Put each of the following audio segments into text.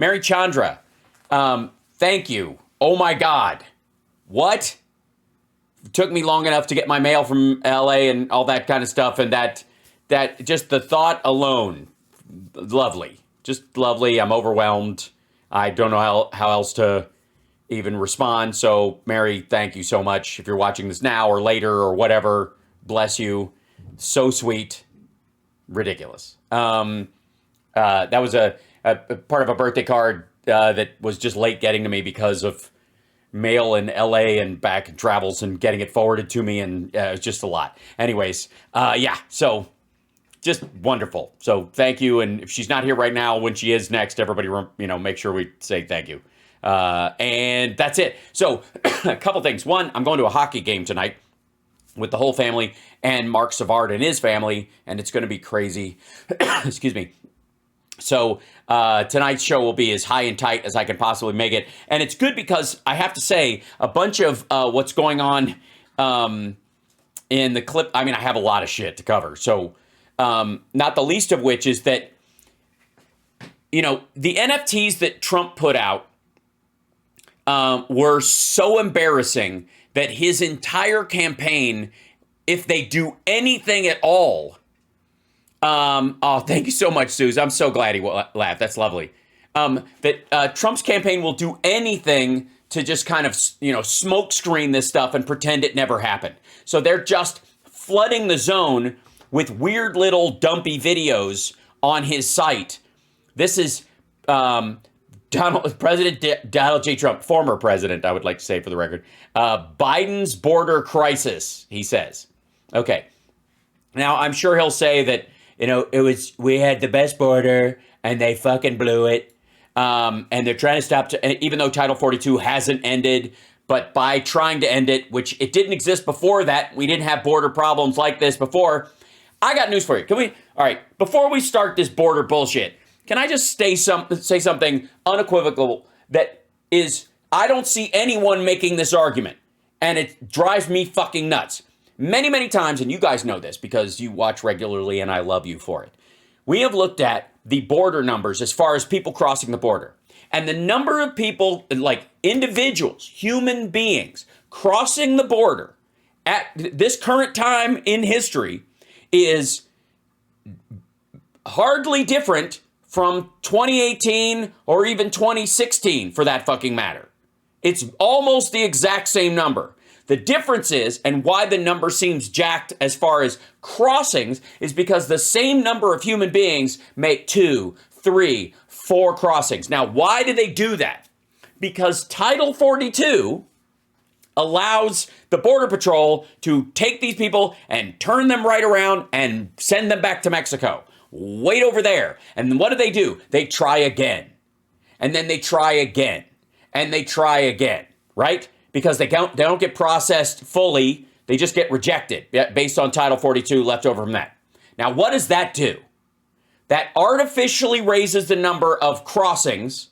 Mary Chandra, thank you. Oh my God. What? It took me long enough to get my mail from LA and all that kind of stuff. And that just the thought alone, lovely. Just lovely. I'm overwhelmed. I don't know how else to even respond. So, Mary, thank you so much. If you're watching this now or later or whatever, bless you. So sweet. Ridiculous. That was a part of a birthday card that was just late getting to me because of mail in LA and back and travels and getting it forwarded to me, and it was just a lot. Anyways, yeah, so just wonderful. So thank you, and if she's not here right now, when she is next, everybody, make sure we say thank you. And that's it. So a couple things. One, I'm going to a hockey game tonight with the whole family and Mark Savard and his family, and it's going to be crazy. Excuse me. So tonight's show will be as high and tight as I can possibly make it. And it's good because I have to say a bunch of what's going on in the clip. I mean, I have a lot of shit to cover. So not the least of which is that, the NFTs that Trump put out were so embarrassing that his entire campaign, if they do anything at all, oh, thank you so much, Suze. I'm so glad he laughed. That's lovely. That Trump's campaign will do anything to just kind of, smoke screen this stuff and pretend it never happened. So they're just flooding the zone with weird little dumpy videos on his site. This is President Donald J. Trump, former president, I would like to say for the record. Biden's border crisis, he says. Okay. Now, I'm sure he'll say that, we had the best border and they fucking blew it. And they're trying to stop, even though Title 42 hasn't ended, but by trying to end it, which it didn't exist before that, we didn't have border problems like this before. I got news for you. All right, before we start this border bullshit, can I just say something unequivocal that is, I don't see anyone making this argument, and it drives me fucking nuts. Many, many times, and you guys know this because you watch regularly and I love you for it. We have looked at the border numbers as far as people crossing the border. And the number of people, like individuals, human beings, crossing the border at this current time in history is hardly different from 2018 or even 2016 for that fucking matter. It's almost the exact same number. The difference is, and why the number seems jacked as far as crossings, is because the same number of human beings make 2, 3, 4 crossings. Now, why do they do that? Because Title 42 allows the Border Patrol to take these people and turn them right around and send them back to Mexico. Wait over there. And what do? They try again. And then they try again. And they try again, right? Because they don't get processed fully. They just get rejected based on Title 42 left over from that. Now, what does that do? That artificially raises the number of crossings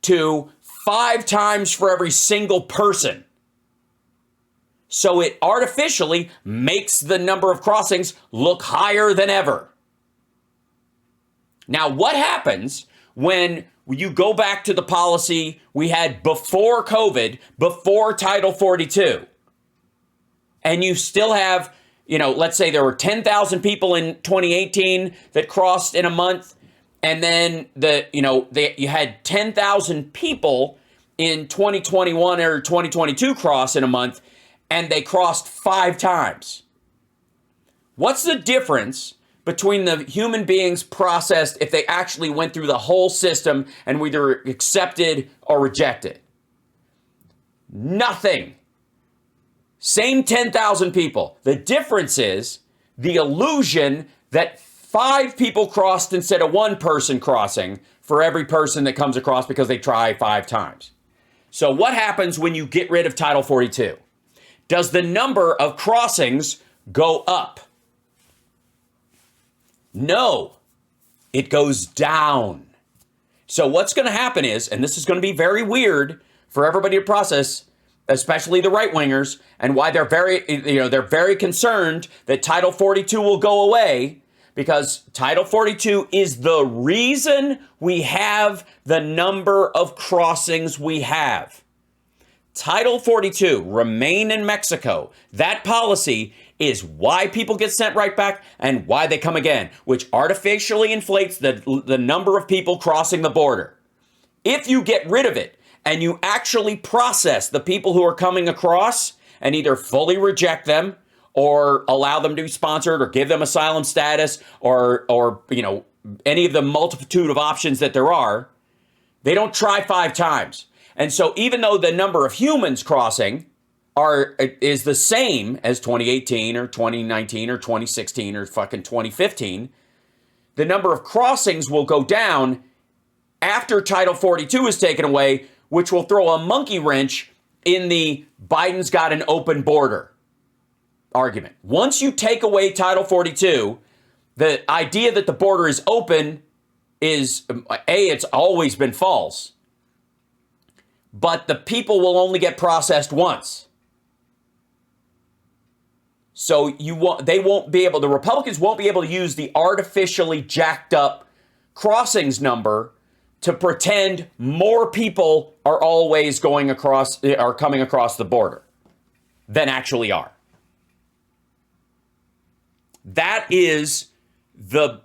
to 5 times for every single person. So it artificially makes the number of crossings look higher than ever. Now, what happens when you go back to the policy we had before COVID, before Title 42, and you still have, let's say there were 10,000 people in 2018 that crossed in a month, and then you had 10,000 people in 2021 or 2022 cross in a month, and they crossed 5 times. What's the difference between the human beings processed if they actually went through the whole system and were either accepted or rejected? Nothing. Same 10,000 people. The difference is the illusion that 5 people crossed instead of 1 person crossing for every person that comes across because they try 5 times. So what happens when you get rid of Title 42? Does the number of crossings go up? No, it goes down. So what's going to happen is, and this is going to be very weird for everybody to process, especially the right-wingers, and why they're very concerned that Title 42 will go away, because Title 42 is the reason we have the number of crossings we have. Title 42, remain in Mexico, that policy is why people get sent right back and why they come again, which artificially inflates the number of people crossing the border. If you get rid of it and you actually process the people who are coming across and either fully reject them or allow them to be sponsored or give them asylum status or any of the multitude of options that there are, they don't try 5 times. And so even though the number of humans crossing is the same as 2018 or 2019 or 2016 or fucking 2015, the number of crossings will go down after Title 42 is taken away, which will throw a monkey wrench in the Biden's got an open border argument. Once you take away Title 42, the idea that the border is open is, it's always been false. But the people will only get processed once. So the Republicans won't be able to use the artificially jacked up crossings number to pretend more people are always coming across the border than actually are. That is the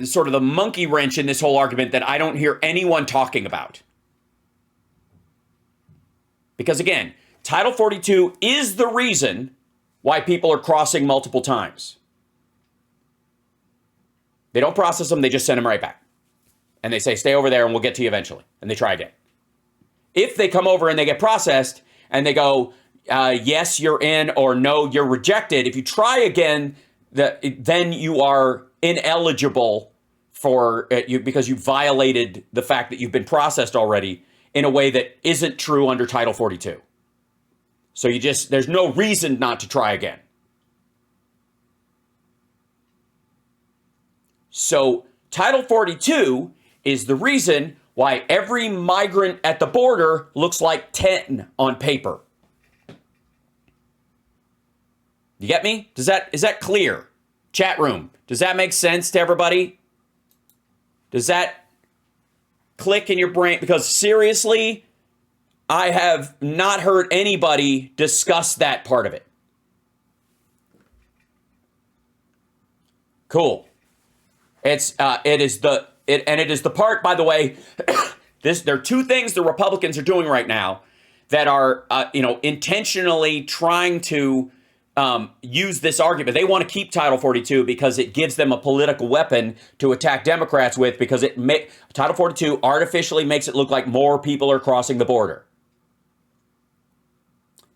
sort of the monkey wrench in this whole argument that I don't hear anyone talking about. Because again, Title 42 is the reason why people are crossing multiple times. They don't process them, they just send them right back. And they say, stay over there and we'll get to you eventually. And they try again. If they come over and they get processed and they go, yes, you're in, or no, you're rejected, if you try again, then you are ineligible for because you violated the fact that you've been processed already in a way that isn't true under Title 42. So there's no reason not to try again. So Title 42 is the reason why every migrant at the border looks like 10 on paper. You get me? Is that clear? Chat room, does that make sense to everybody? Does that click in your brain? Because seriously, I have not heard anybody discuss that part of it. Cool. It is the part, by the way, there are 2 things the Republicans are doing right now that are, intentionally trying to use this argument. They want to keep Title 42 because it gives them a political weapon to attack Democrats with, because Title 42 artificially makes it look like more people are crossing the border.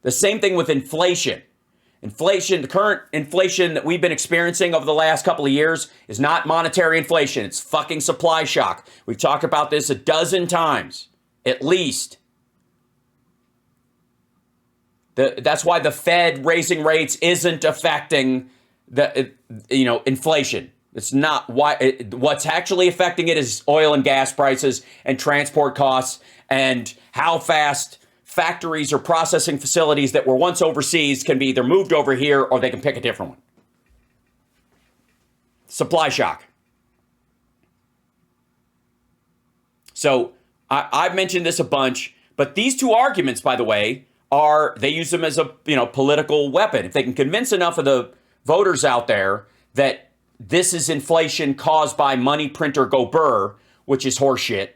The same thing with inflation. The current inflation that we've been experiencing over the last couple of years is not monetary inflation. It's fucking supply shock. We've talked about this a dozen times, at least. That's why the Fed raising rates isn't affecting inflation. It's not why. What's actually affecting it is oil and gas prices and transport costs and how fast factories or processing facilities that were once overseas can be either moved over here or they can pick a different one. Supply shock. So I've mentioned this a bunch, but these 2 arguments, by the way, they use them as a political weapon. If they can convince enough of the voters out there that this is inflation caused by money printer go burr, which is horseshit,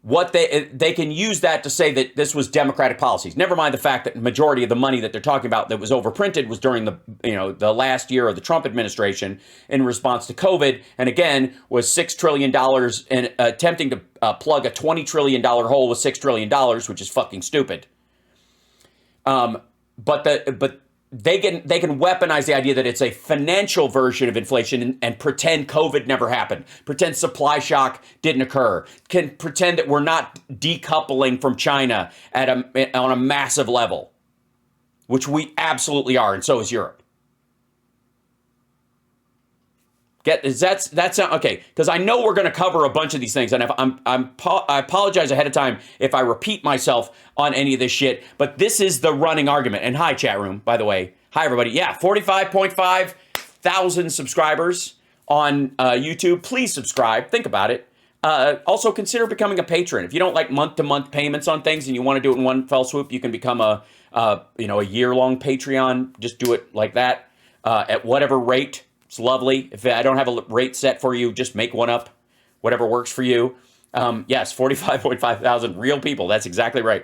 they can use that to say that this was Democratic policies. Never mind the fact that the majority of the money that they're talking about that was overprinted was during the last year of the Trump administration in response to COVID, and again was $6 trillion and attempting to plug a $20 trillion hole with $6 trillion, which is fucking stupid. But they can weaponize the idea that it's a financial version of inflation and pretend COVID never happened, pretend supply shock didn't occur, can pretend that we're not decoupling from China on a massive level, which we absolutely are, and so is Europe. That's okay? Because I know we're going to cover a bunch of these things, and I apologize ahead of time if I repeat myself on any of this shit. But this is the running argument. And hi, chat room, by the way. Hi, everybody. Yeah, 45.5. 1,000 subscribers on YouTube, please subscribe. Think about it. Also, consider becoming a patron. If you don't like month-to-month payments on things and you want to do it in one fell swoop, you can become a year-long Patreon. Just do it like that at whatever rate. It's lovely. If I don't have a rate set for you, just make one up. Whatever works for you. Yes, 45.5 thousand real people. That's exactly right.